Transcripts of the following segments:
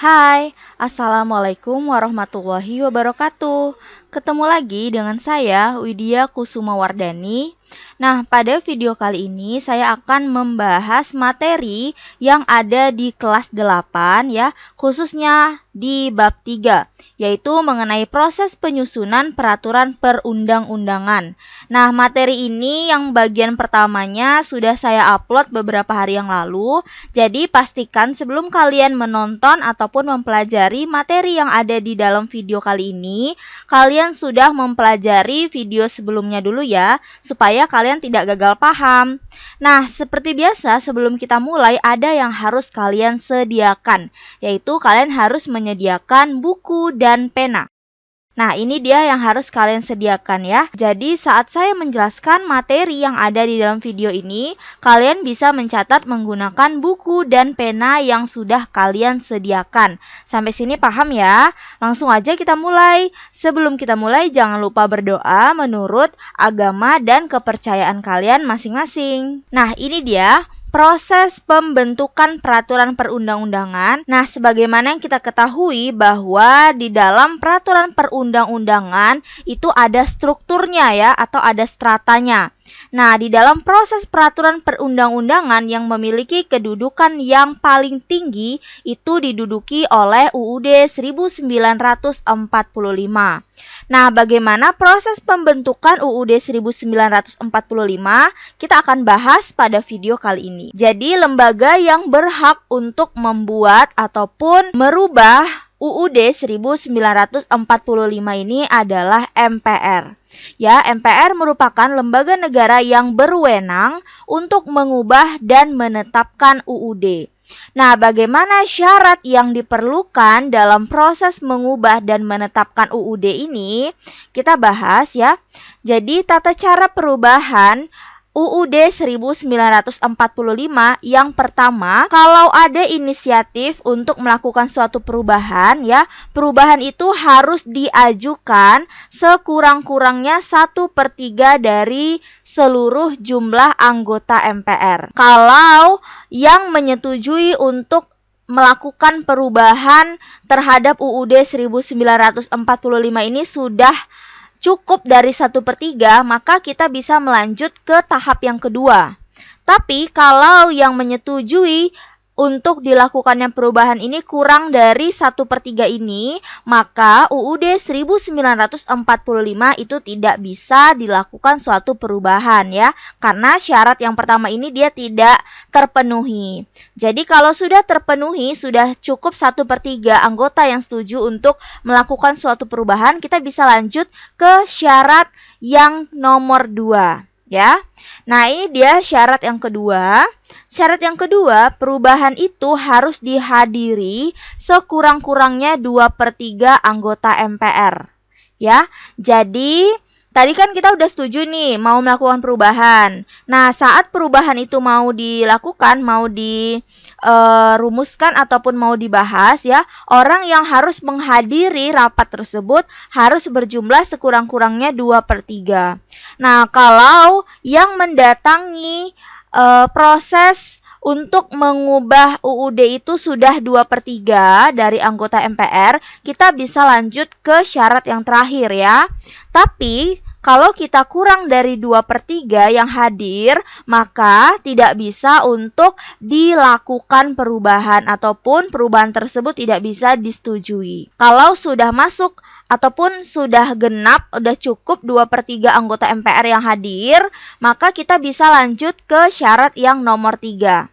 Hai, Assalamualaikum warahmatullahi wabarakatuh. Ketemu lagi dengan saya, Widya Kusumawardani. Nah, pada video kali ini saya akan membahas materi yang ada di kelas 8 ya, khususnya di bab 3, yaitu mengenai proses penyusunan peraturan perundang-undangan. Nah, materi ini yang bagian pertamanya sudah saya upload beberapa hari yang lalu. Jadi pastikan sebelum kalian menonton ataupun mempelajari materi yang ada di dalam video kali ini, kalian sudah mempelajari video sebelumnya dulu ya, supaya kalian tidak gagal paham. Nah, seperti biasa sebelum kita mulai ada yang harus kalian sediakan, yaitu kalian harus menyediakan buku dan pena. Nah, ini dia yang harus kalian sediakan ya. Jadi, saat saya menjelaskan materi yang ada di dalam video ini, kalian bisa mencatat menggunakan buku dan pena yang sudah kalian sediakan. Sampai sini paham ya? Langsung aja kita mulai. Sebelum kita mulai, jangan lupa berdoa menurut agama dan kepercayaan kalian masing-masing. Nah, ini dia proses pembentukan peraturan perundang-undangan. Nah, sebagaimana yang kita ketahui bahwa di dalam peraturan perundang-undangan itu ada strukturnya ya, atau ada stratanya. Nah, di dalam proses peraturan perundang-undangan yang memiliki kedudukan yang paling tinggi itu diduduki oleh UUD 1945. Nah, bagaimana proses pembentukan UUD 1945? Kita akan bahas pada video kali ini. Jadi, lembaga yang berhak untuk membuat ataupun merubah UUD 1945 ini adalah MPR. Ya, MPR merupakan lembaga negara yang berwenang untuk mengubah dan menetapkan UUD. Nah, bagaimana syarat yang diperlukan dalam proses mengubah dan menetapkan UUD ini? Kita bahas ya. Jadi, tata cara perubahan UUD 1945 yang pertama, kalau ada inisiatif untuk melakukan suatu perubahan ya, perubahan itu harus diajukan sekurang-kurangnya 1/3 dari seluruh jumlah anggota MPR. Kalau yang menyetujui untuk melakukan perubahan terhadap UUD 1945 ini sudah cukup dari 1/3, maka kita bisa melanjut ke tahap yang kedua. Tapi kalau yang menyetujui untuk dilakukannya perubahan ini kurang dari 1/3 ini, maka UUD 1945 itu tidak bisa dilakukan suatu perubahan ya, karena syarat yang pertama ini dia tidak terpenuhi. Jadi kalau sudah terpenuhi, sudah cukup 1/3 anggota yang setuju untuk melakukan suatu perubahan, kita bisa lanjut ke syarat yang nomor 2 ya. Nah, ini dia syarat yang kedua. Syarat yang kedua, perubahan itu harus dihadiri sekurang-kurangnya 2/3 anggota MPR. Ya, jadi tadi kan kita udah setuju nih mau melakukan perubahan. Nah, saat perubahan itu mau dilakukan, mau dirumuskan ataupun mau dibahas ya, orang yang harus menghadiri rapat tersebut harus berjumlah sekurang-kurangnya 2/3. Nah, kalau yang mendatangi proses untuk mengubah UUD itu sudah 2/3 dari anggota MPR, kita bisa lanjut ke syarat yang terakhir ya. Tapi kalau kita kurang dari 2/3 yang hadir, maka tidak bisa untuk dilakukan perubahan ataupun perubahan tersebut tidak bisa disetujui. Kalau sudah masuk ataupun sudah genap, sudah cukup 2/3 anggota MPR yang hadir, maka kita bisa lanjut ke syarat yang nomor 3.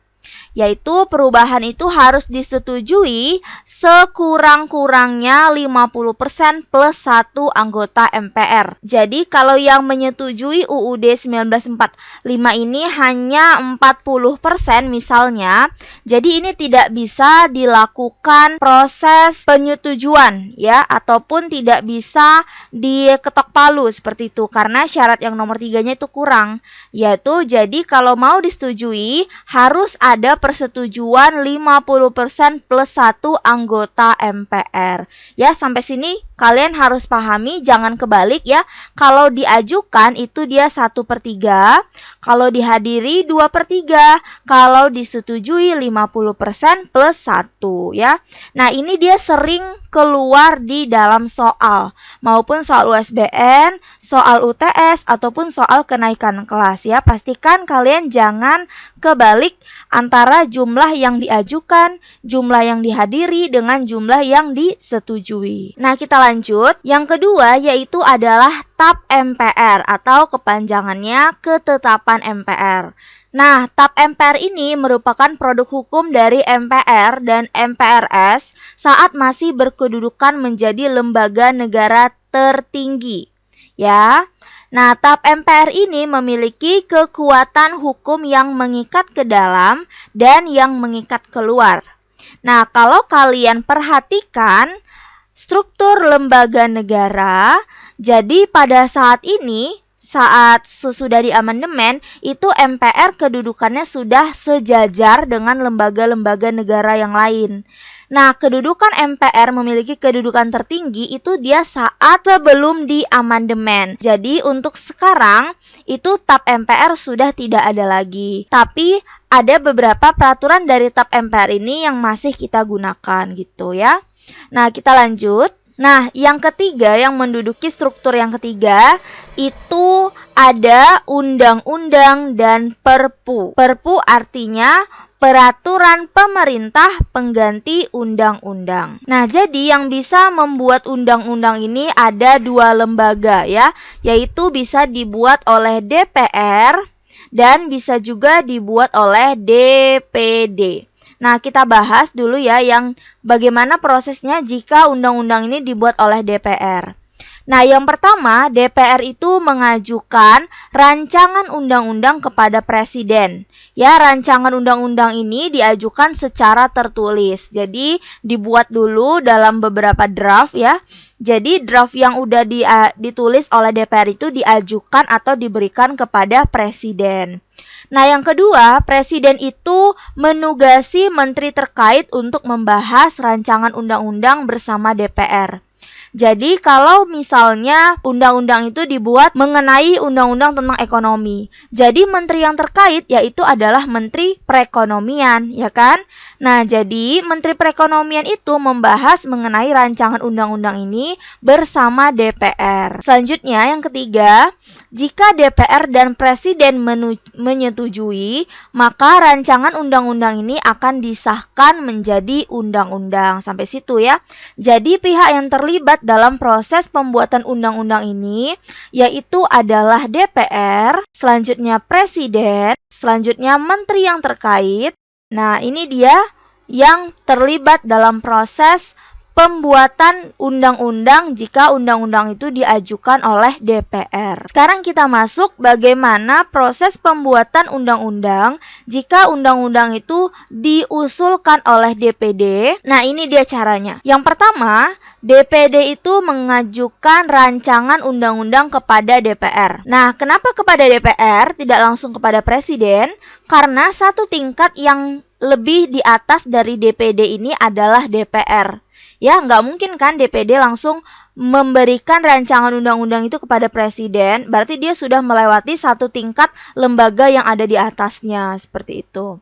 Yaitu perubahan itu harus disetujui sekurang-kurangnya 50% plus 1 anggota MPR. Jadi kalau yang menyetujui UUD 1945 ini hanya 40% misalnya, jadi ini tidak bisa dilakukan proses penyetujuan ya, ataupun tidak bisa diketok palu seperti itu, karena syarat yang nomor 3-nya itu kurang. Yaitu jadi kalau mau disetujui harus ada persetujuan 50% plus 1 anggota MPR. Ya, sampai sini kalian harus pahami, jangan kebalik ya. Kalau diajukan itu dia 1/3, kalau dihadiri 2/3, kalau disetujui 50% plus 1 ya. Nah, ini dia sering keluar di dalam soal, maupun soal USBN, soal UTS, ataupun soal kenaikan kelas ya. Pastikan kalian jangan kebalik antara jumlah yang diajukan, jumlah yang dihadiri dengan jumlah yang disetujui. Nah, kita lanjut. Yang kedua yaitu adalah TAP MPR atau kepanjangannya Ketetapan MPR. Nah, TAP MPR ini merupakan produk hukum dari MPR dan MPRS saat masih berkedudukan menjadi lembaga negara tertinggi. Ya. Nah, TAP MPR ini memiliki kekuatan hukum yang mengikat ke dalam dan yang mengikat keluar. Nah, kalau kalian perhatikan struktur lembaga negara, jadi pada saat ini, saat sesudah diamandemen, itu MPR kedudukannya sudah sejajar dengan lembaga-lembaga negara yang lain. Nah, kedudukan MPR memiliki kedudukan tertinggi itu dia saat sebelum diamandemen. Jadi, untuk sekarang itu TAP MPR sudah tidak ada lagi. Tapi, ada beberapa peraturan dari TAP MPR ini yang masih kita gunakan gitu ya. Nah, kita lanjut. Nah, yang ketiga, yang menduduki struktur yang ketiga, itu ada undang-undang dan perpu. Perpu artinya peraturan pemerintah pengganti undang-undang. Nah, jadi yang bisa membuat undang-undang ini ada 2 lembaga ya, yaitu bisa dibuat oleh DPR dan bisa juga dibuat oleh DPD. Nah, kita bahas dulu ya yang bagaimana prosesnya jika undang-undang ini dibuat oleh DPR. Nah, yang pertama, DPR itu mengajukan rancangan undang-undang kepada Presiden. Ya, rancangan undang-undang ini diajukan secara tertulis. Jadi, dibuat dulu dalam beberapa draft ya. Jadi, draft yang udah ditulis oleh DPR itu diajukan atau diberikan kepada Presiden. Nah, yang kedua, Presiden itu menugasi menteri terkait untuk membahas rancangan undang-undang bersama DPR. Jadi kalau misalnya undang-undang itu dibuat mengenai undang-undang tentang ekonomi, jadi menteri yang terkait yaitu adalah Menteri Perekonomian, ya kan? Nah, jadi Menteri Perekonomian itu membahas mengenai rancangan undang-undang ini bersama DPR. Selanjutnya yang ketiga, jika DPR dan Presiden menyetujui, maka rancangan undang-undang ini akan disahkan menjadi undang-undang. Sampai situ ya. Jadi pihak yang terlibat dalam proses pembuatan undang-undang ini yaitu adalah DPR, selanjutnya Presiden, selanjutnya Menteri yang terkait. Nah, ini dia yang terlibat dalam proses pembuatan undang-undang jika undang-undang itu diajukan oleh DPR. Sekarang kita masuk bagaimana proses pembuatan undang-undang jika undang-undang itu diusulkan oleh DPD. Nah, ini dia caranya. Yang pertama, DPD itu mengajukan rancangan undang-undang kepada DPR. Nah, kenapa kepada DPR, tidak langsung kepada Presiden? Karena satu tingkat yang lebih di atas dari DPD ini adalah DPR. Ya, nggak mungkin kan DPD langsung memberikan rancangan undang-undang itu kepada Presiden, berarti dia sudah melewati satu tingkat lembaga yang ada di atasnya, seperti itu.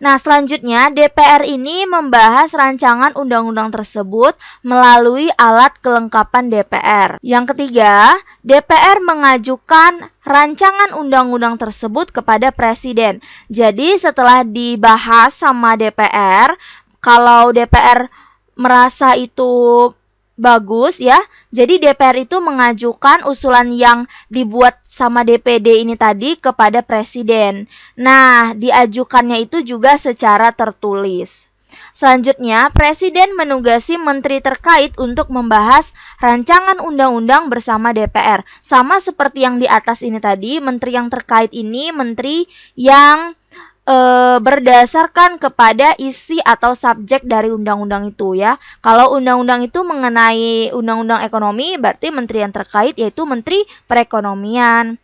Nah, selanjutnya DPR ini membahas rancangan undang-undang tersebut melalui alat kelengkapan DPR. Yang ketiga, DPR mengajukan rancangan undang-undang tersebut kepada Presiden. Jadi, setelah dibahas sama DPR, kalau DPR merasa itu bagus ya, jadi DPR itu mengajukan usulan yang dibuat sama DPD ini tadi kepada Presiden. Nah, diajukannya itu juga secara tertulis. Selanjutnya, Presiden menugasi menteri terkait untuk membahas rancangan undang-undang bersama DPR. Sama seperti yang di atas ini tadi, menteri yang terkait ini menteri yang berdasarkan kepada isi atau subjek dari undang-undang itu ya. Kalau undang-undang itu mengenai undang-undang ekonomi, berarti menteri yang terkait yaitu Menteri Perekonomian.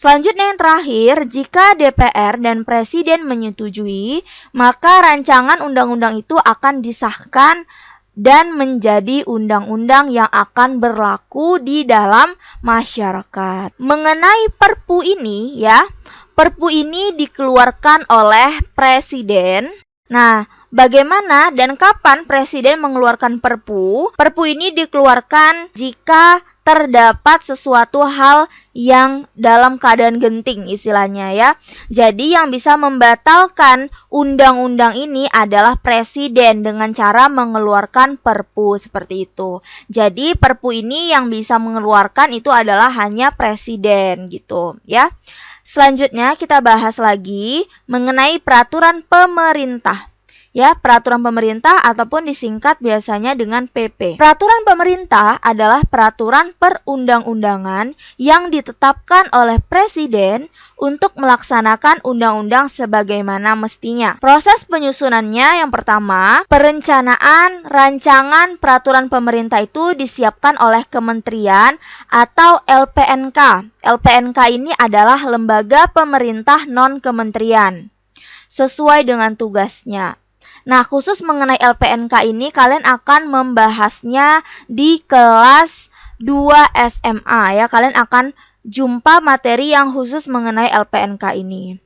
Selanjutnya yang terakhir, jika DPR dan Presiden menyetujui, maka rancangan undang-undang itu akan disahkan dan menjadi undang-undang yang akan berlaku di dalam masyarakat. Mengenai Perpu ini ya, Perpu ini dikeluarkan oleh Presiden. Nah, bagaimana dan kapan Presiden mengeluarkan Perpu? Perpu ini dikeluarkan jika terdapat sesuatu hal yang dalam keadaan genting istilahnya ya. Jadi yang bisa membatalkan undang-undang ini adalah Presiden dengan cara mengeluarkan Perpu seperti itu. Jadi Perpu ini yang bisa mengeluarkan itu adalah hanya Presiden gitu ya. Selanjutnya kita bahas lagi mengenai peraturan pemerintah. Ya, peraturan pemerintah ataupun disingkat biasanya dengan PP. Peraturan pemerintah adalah peraturan perundang-undangan yang ditetapkan oleh Presiden untuk melaksanakan undang-undang sebagaimana mestinya. Proses penyusunannya yang pertama, perencanaan rancangan peraturan pemerintah itu disiapkan oleh kementerian atau LPNK. LPNK ini adalah lembaga pemerintah non-kementerian sesuai dengan tugasnya. Nah, khusus mengenai LPNK ini kalian akan membahasnya di kelas 2 SMA ya. Kalian akan jumpa materi yang khusus mengenai LPNK ini.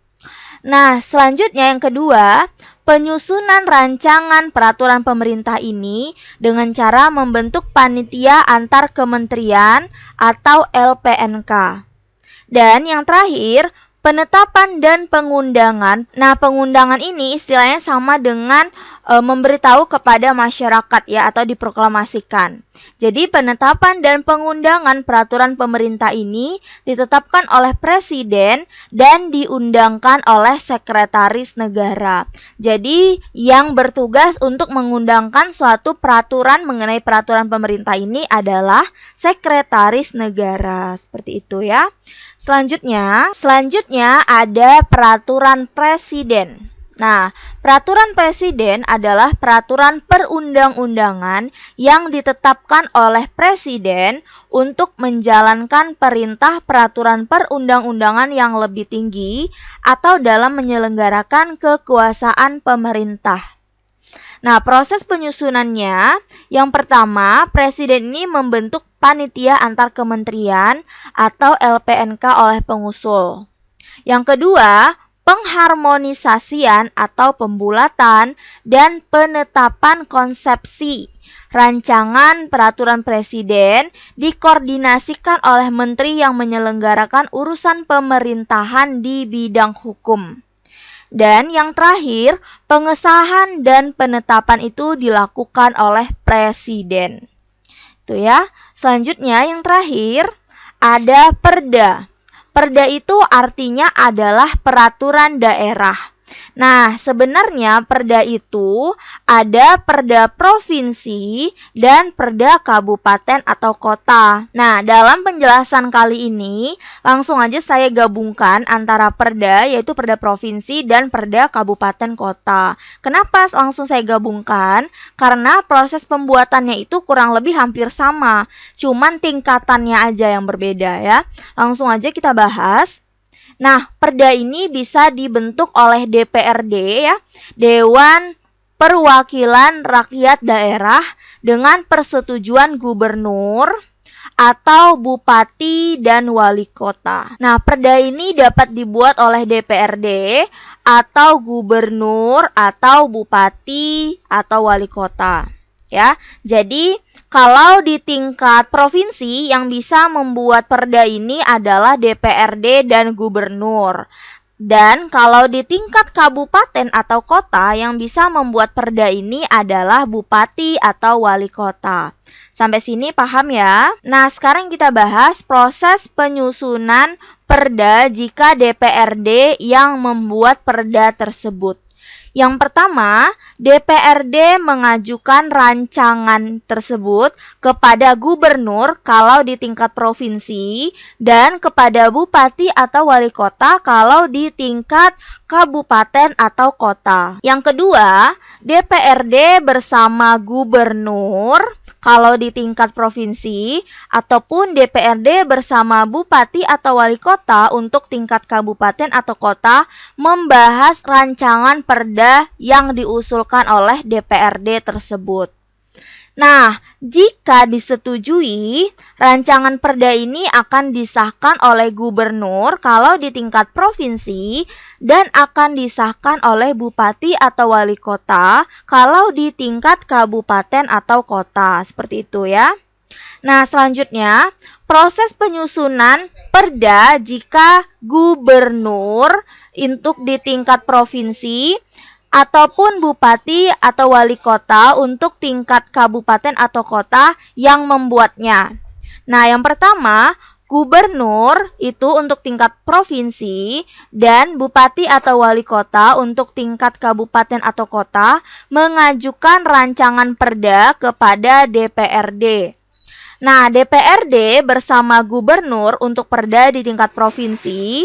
Nah, selanjutnya yang kedua, penyusunan rancangan peraturan pemerintah ini dengan cara membentuk panitia antar kementerian atau LPNK. Dan yang terakhir, penetapan dan pengundangan. Nah, pengundangan ini istilahnya sama dengan memberitahu kepada masyarakat ya atau diproklamasikan. Jadi, penetapan dan pengundangan peraturan pemerintah ini ditetapkan oleh Presiden dan diundangkan oleh Sekretaris Negara. Jadi, yang bertugas untuk mengundangkan suatu peraturan mengenai peraturan pemerintah ini adalah Sekretaris Negara. Seperti itu ya. Selanjutnya ada peraturan presiden. Nah, peraturan presiden adalah peraturan perundang-undangan yang ditetapkan oleh presiden untuk menjalankan perintah peraturan perundang-undangan yang lebih tinggi atau dalam menyelenggarakan kekuasaan pemerintah. Nah, proses penyusunannya, yang pertama, Presiden ini membentuk panitia antar kementerian atau LPNK oleh pengusul. Yang kedua, pengharmonisasian atau pembulatan dan penetapan konsepsi rancangan peraturan Presiden dikoordinasikan oleh menteri yang menyelenggarakan urusan pemerintahan di bidang hukum. Dan yang terakhir, pengesahan dan penetapan itu dilakukan oleh Presiden. Itu ya. Selanjutnya yang terakhir ada perda. Perda itu artinya adalah peraturan daerah. Nah, sebenarnya perda itu ada perda provinsi dan perda kabupaten atau kota. Nah, dalam penjelasan kali ini, langsung aja saya gabungkan antara perda, yaitu perda provinsi dan perda kabupaten kota. Kenapa langsung saya gabungkan? Karena proses pembuatannya itu kurang lebih hampir sama, cuman tingkatannya aja yang berbeda ya. Langsung aja kita bahas. Nah, perda ini bisa dibentuk oleh DPRD ya, Dewan Perwakilan Rakyat Daerah dengan persetujuan gubernur atau bupati dan wali kota. Nah, perda ini dapat dibuat oleh DPRD atau gubernur atau bupati atau wali kota. Ya, jadi kalau di tingkat provinsi yang bisa membuat perda ini adalah DPRD dan gubernur. Dan kalau di tingkat kabupaten atau kota yang bisa membuat perda ini adalah bupati atau wali kota. Sampai sini paham ya? Nah, sekarang kita bahas proses penyusunan perda jika DPRD yang membuat perda tersebut. Yang pertama, DPRD mengajukan rancangan tersebut kepada gubernur kalau di tingkat provinsi dan kepada bupati atau wali kota kalau di tingkat kabupaten atau kota. Yang kedua, DPRD bersama gubernur kalau di tingkat provinsi, ataupun DPRD bersama bupati atau wali kota untuk tingkat kabupaten atau kota membahas rancangan perda yang diusulkan oleh DPRD tersebut. Nah, jika disetujui, rancangan perda ini akan disahkan oleh gubernur kalau di tingkat provinsi dan akan disahkan oleh bupati atau wali kota kalau di tingkat kabupaten atau kota. Seperti itu ya. Nah, selanjutnya, proses penyusunan perda jika gubernur untuk di tingkat provinsi ataupun bupati atau wali kota untuk tingkat kabupaten atau kota yang membuatnya. Nah, yang pertama, gubernur itu untuk tingkat provinsi dan bupati atau wali kota untuk tingkat kabupaten atau kota mengajukan rancangan perda kepada DPRD. Nah, DPRD bersama gubernur untuk perda di tingkat provinsi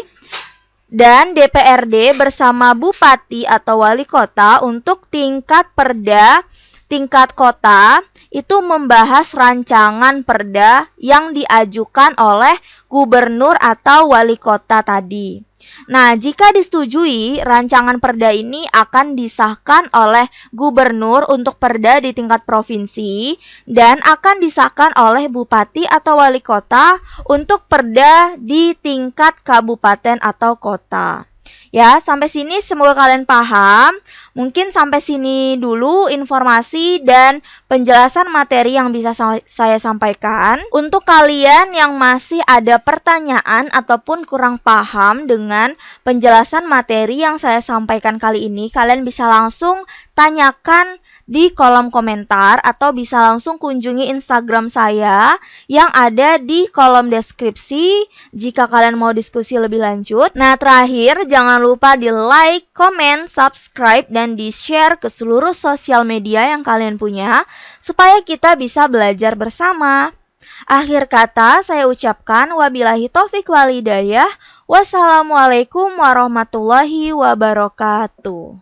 dan DPRD bersama bupati atau wali kota untuk tingkat perda tingkat kota itu membahas rancangan perda yang diajukan oleh gubernur atau wali kota tadi. Nah, jika disetujui, rancangan perda ini akan disahkan oleh gubernur untuk perda di tingkat provinsi dan akan disahkan oleh bupati atau wali kota untuk perda di tingkat kabupaten atau kota. Ya, sampai sini semoga kalian paham. Mungkin sampai sini dulu informasi dan penjelasan materi yang bisa saya sampaikan. Untuk kalian yang masih ada pertanyaan ataupun kurang paham dengan penjelasan materi yang saya sampaikan kali ini, kalian bisa langsung tanyakan di kolom komentar atau bisa langsung kunjungi Instagram saya yang ada di kolom deskripsi jika kalian mau diskusi lebih lanjut. Nah, terakhir jangan lupa di like, komen, subscribe, dan di share ke seluruh sosial media yang kalian punya supaya kita bisa belajar bersama. Akhir kata saya ucapkan wabillahi taufik wal hidayah. Wassalamualaikum warahmatullahi wabarakatuh.